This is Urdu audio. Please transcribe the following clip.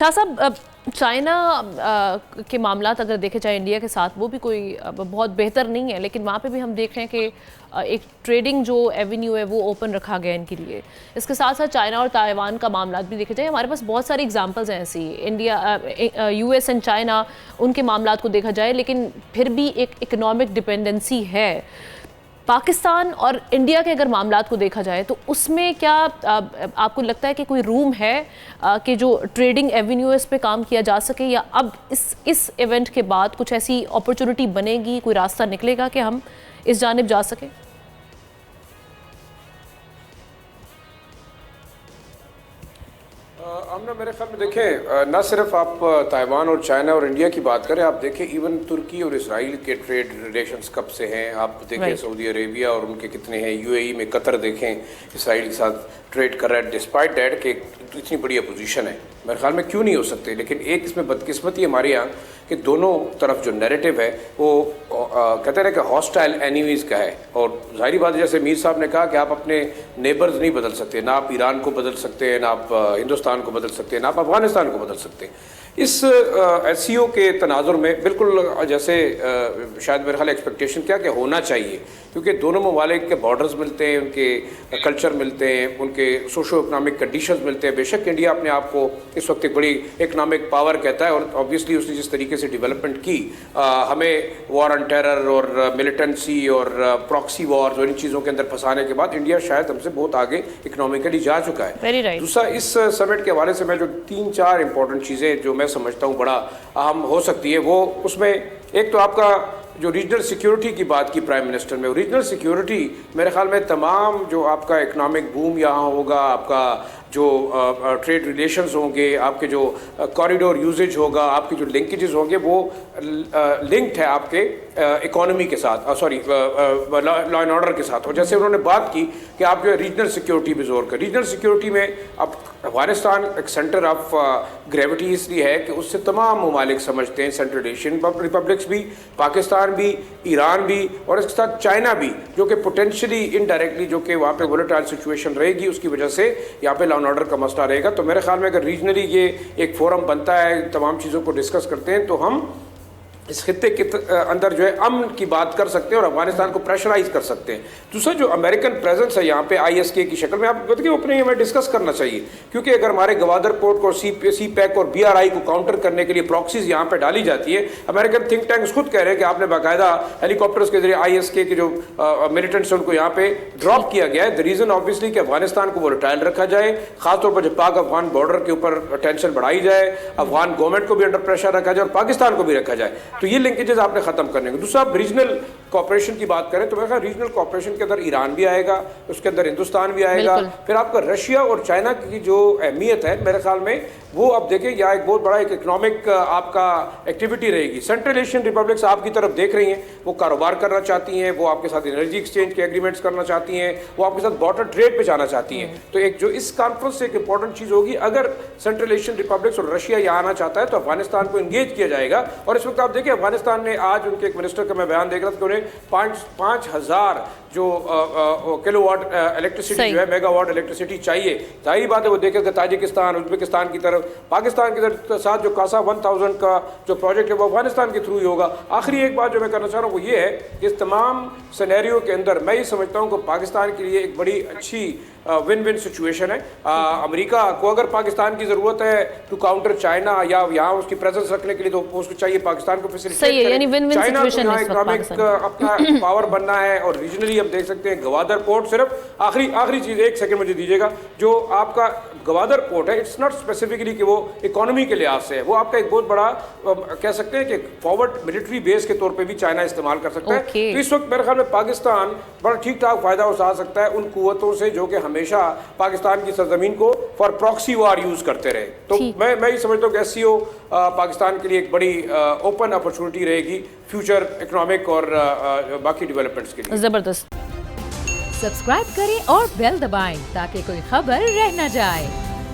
شاہ صاحب چائنا کے معاملات اگر دیکھے جائے انڈیا کے ساتھ وہ بھی کوئی بہت بہتر نہیں ہے، لیکن وہاں پہ بھی ہم دیکھ رہے ہیں کہ ایک ٹریڈنگ جو ایونیو ہے وہ اوپن رکھا گیا ان کے لیے۔ اس کے ساتھ ساتھ چائنا اور تائیوان کا معاملات بھی دیکھے جائے، ہمارے پاس بہت ساری ایگزامپلز ہیں ایسی، India U S and China in کے معاملات کو دیکھا جائے، لیکن پھر بھی ایک اکنامک ڈپینڈنسی ہے۔ پاکستان اور انڈیا کے اگر معاملات کو دیکھا جائے تو اس میں کیا آپ کو لگتا ہے کہ کوئی روم ہے کہ جو ٹریڈنگ ایونیو اس پہ کام کیا جا سکے، یا اب اس ایونٹ کے بعد کچھ ایسی اپرچونٹی بنے گی، کوئی راستہ نکلے گا کہ ہم اس جانب جا سکیں؟ آمنہ میرے خیال میں دیکھیں، نہ صرف آپ تائیوان اور چائنا اور انڈیا کی بات کریں، آپ دیکھیں ایون ترکی اور اسرائیل کے ٹریڈ ریلیشنز کب سے ہیں، آپ دیکھیں سعودی عربیہ اور ان کے کتنے ہیں، یو اے ای میں قطر دیکھیں اسرائیل کے ساتھ ٹریڈ کر رہا ہے، ڈسپائٹ دیٹ کہ اتنی بڑی اپوزیشن ہے، میرے خیال میں کیوں نہیں ہو سکتے۔ لیکن ایک اس میں بدقسمتی ہمارے یہاں کہ دونوں طرف جو نیریٹو ہے وہ کہتے ہیں کہ ہاسٹائل اینیمیز کا ہے، اور ظاہری بات جیسے میر صاحب نے کہا کہ آپ اپنے نیبرز نہیں بدل سکتے، نہ آپ ایران کو بدل سکتے ہیں، نہ آپ ہندوستان کو بدل سکتے ہیں، نہ آپ افغانستان کو بدل سکتے ہیں۔ اس ایس سی او کے تناظر میں بالکل جیسے شاید میرے خیال ایکسپیکٹیشن کیا کہ ہونا چاہیے، کیونکہ دونوں ممالک کے بارڈرز ملتے ہیں، ان کے کلچر ملتے ہیں، ان کے سوشو اکنامک کنڈیشنز ملتے ہیں۔ بے شک انڈیا اپنے آپ کو اس وقت ایک بڑی اکنامک پاور کہتا ہے، اور آبویسلی اس نے جس طریقے سے ڈیولپمنٹ کی، ہمیں وار آن ٹیرر اور ملیٹنسی اور پراکسی وارز اور ان چیزوں کے اندر پھنسانے کے بعد انڈیا شاید ہم سے بہت آگے اکنامکلی جا چکا ہے۔ دوسرا اس سمٹ کے حوالے سے میں جو 3-4 امپورٹنٹ چیزیں جو میں سمجھتا ہوں بڑا اہم ہو سکتی ہے، وہ اس میں ایک تو آپ کا جو ریجنل سیکیورٹی کی بات کی پرائم منسٹر میں، ریجنل سیکیورٹی میرے خیال میں تمام جو آپ کا اکنامک بوم یہاں ہوگا، آپ کا جو ٹریڈ ریلیشنز ہوں گے، آپ کے جو کوریڈور یوزیج ہوگا، آپ کے جو لنکیجز ہوں گے، وہ لنکڈ ہے آپ کے اکانومی کے ساتھ، سوری لا اینڈ آرڈر کے ساتھ۔ اور جیسے انہوں نے بات کی کہ آپ جو ہے ریجنل سیکیورٹی پہ زور کر، ریجنل سیکیورٹی میں اب افغانستان ایک سینٹر آف گریوٹی اس لیے ہے کہ اس سے تمام ممالک سمجھتے ہیں، سینٹرل ایشین ریپبلکس بھی، پاکستان بھی، ایران بھی، اور اس کے ساتھ چائنا بھی، جو کہ پوٹینشلی انڈائریکٹلی جو کہ وہاں پہ ولیٹائل سچویشن رہے گی، اس کی وجہ سے یہاں پہ لا اینڈ آرڈر کا مسئلہ رہے گا۔ تو میرے خیال میں اگر ریجنلی یہ ایک فورم بنتا ہے، تمام چیزوں کو ڈسکس کرتے ہیں، تو ہم اس خطے کے اندر جو ہے امن کی بات کر سکتے ہیں اور افغانستان کو پریشرائز کر سکتے ہیں۔ دوسرا جو امریکن پریزنس ہے یہاں پہ آئی ایس کے کی شکل میں، آپ بتائیے اپنے ہمیں ڈسکس کرنا چاہیے، کیونکہ اگر ہمارے گوادر پورٹ کو سی پیک اور بی آر آئی کو کاؤنٹر کرنے کے لیے پراکسیز یہاں پہ ڈالی جاتی ہے، امریکن تھنک ٹینکس خود کہہ رہے ہیں کہ آپ نے باقاعدہ ہیلی کاپٹرز کے ذریعے آئی ایس کے جو ملیٹنٹس ہیں ان کو یہاں پہ ڈراپ کیا گیا ہے۔ دی ریزن آبویسلی کہ افغانستان کو وولٹائل رکھا جائے، خاص طور پر جب پاک افغان بارڈر کے اوپر ٹینشن بڑھائی جائے، افغان گورنمنٹ کو بھی انڈر پریشر رکھا جائے اور پاکستان کو بھی رکھا جائے، تو یہ لنکیجز آپ ختم کرنے کو۔ دوسرا آپ ریجنل کوآپریشن کی بات کریں تو میرے خیال ریجنل کوآپریشن کے اندر ایران بھی آئے گا، اس کے اندر ہندوستان بھی آئے گا، پھر آپ کا رشیا اور چائنا کی جو اہمیت ہے میرے خیال میں وہ اب دیکھیں یا ایک بہت بڑا ایک اکنامک آپ کا ایکٹیویٹی رہے گی۔ سینٹرل ایشین ریپبلکس آپ کی طرف دیکھ رہی ہیں، وہ کاروبار کرنا چاہتی ہیں، وہ آپ کے ساتھ انرجی ایکسچینج کے ایگریمنٹس کرنا چاہتی ہیں، وہ آپ کے ساتھ بارڈر ٹریڈ پہ جانا چاہتی ہیں۔ تو ایک جو اس کانفرنس سے ایک امپورٹنٹ چیز ہوگی، اگر سینٹرل ایشین ریپبلکس اور رشیا یہاں آنا چاہتا ہے تو افغانستان کو انگیج کیا جائے گا۔ اور اس وقت آپ دیکھیں افغانستان نے آج ان کے ایک منسٹر کا میں بیان دیکھ رہا تھا کہ انہیں 5,000 جو کلو واٹ الیکٹریسٹی جو ہے میگا واٹ الیکٹریسٹی چاہیے۔ ظاہری بات ہے وہ دیکھیں کہ تاجکستان، ازبکستان کی طرف، پاکستان کے ساتھ جو کاسا 1000 کا جو پروجیکٹ ہے وہ افغانستان کے تھرو ہی ہوگا۔ آخری ایک بات جو میں کرنا چاہ رہا ہوں وہ یہ ہے کہ اس تمام سینیریو کے اندر میں یہ سمجھتا ہوں کہ پاکستان کے لیے ایک بڑی اچھی ون ون سچویشن ہے۔ امریکہ کو اگر پاکستان کی ضرورت ہے ٹو کاؤنٹر چائنا یا یہاں اس کی پریزنس رکھنے کے لیے تو اس کو چاہیے پاکستان کو فیسیلیٹیٹ کرے۔ چائنا کو یہاں اکنامک اپنا پاور بننا ہے، اور ریجنلی اب دیکھ سکتے ہیں گوادر پورٹ صرف آخری چیز 1 سیکنڈ مجھے دیجیے گا، جو آپ کا گوادر پورٹ ہے اٹس ناٹ اسپیسیفکلی کہ وہ اکانومی کے لحاظ سے ہے، وہ آپ کا ایک بہت بڑا کہہ سکتے ہیں کہ فارورڈ ملٹری بیس کے طور پہ بھی چائنا استعمال کر سکتا ہے۔ تو اس وقت میرے خیال میں پاکستان بڑا ٹھیک ٹھاک فائدہ اٹھا سکتا ہے ان قوتوں سے جو کہ ہمیشہ پاکستان کی سرزمین کو فار پراکسی وار یوز کرتے رہے۔ تو میں یہ سمجھتا ہوں کہ ایس سی او پاکستان کے لیے ایک بڑی اوپن اپرچونٹی رہے گی فیوچر اکنامک اور باقی ڈیولپمنٹس کے لیے۔ زبردست۔ سبسکرائب کریں اور بیل دبائیں تاکہ کوئی خبر رہ نہ جائے۔